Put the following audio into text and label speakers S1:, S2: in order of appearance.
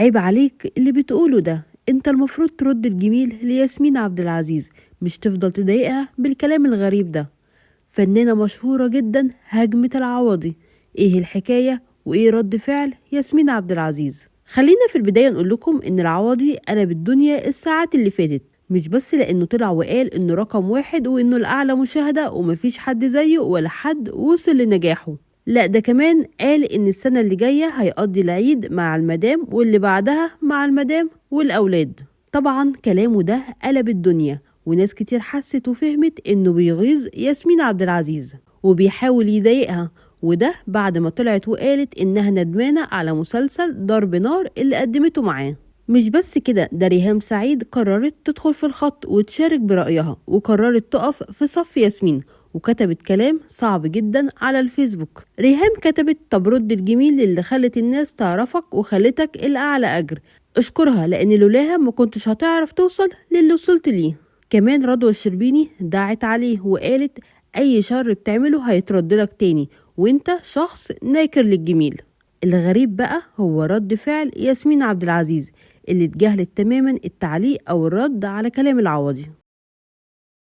S1: عيب عليك اللي بتقوله ده، انت المفروض ترد الجميل لياسمين عبد العزيز، مش تفضل تضايقها بالكلام الغريب ده. فنانة مشهورة جدا هاجمت العوضي، ايه الحكاية وايه رد فعل ياسمين عبد العزيز؟ خلينا في البداية نقول لكم ان العوضي قلب الدنيا الساعات اللي فاتت، مش بس لانه طلع وقال انه رقم واحد وانه الاعلى مشاهدة ومفيش حد زيه ولا حد وصل لنجاحه، لا ده كمان قال ان السنة اللي جاية هيقضي العيد مع المدام واللي بعدها مع المدام والاولاد. طبعا كلامه ده قلب الدنيا، وناس كتير حست وفهمت انه بيغيظ ياسمين عبد العزيز وبيحاول يضايقها، وده بعد ما طلعت وقالت انها ندمانة على مسلسل ضرب نار اللي قدمته معاه. مش بس كده، ده ريهام سعيد قررت تدخل في الخط وتشارك برأيها، وقررت تقف في صف ياسمين، وكتبت كلام صعب جدا على الفيسبوك. ريهام كتبت: طب رد الجميل اللي خلت الناس تعرفك وخلتك الأعلى أجر، اشكرها لأن لولاها ما كنتش هتعرف توصل للي وصلت ليه. كمان رضوى الشربيني دعت عليه وقالت: أي شر بتعمله هيترد لك تاني، وانت شخص ناكر للجميل. الغريب بقى هو رد فعل ياسمين عبد العزيز اللي اتجاهلت تماما التعليق أو الرد على كلام العوضي.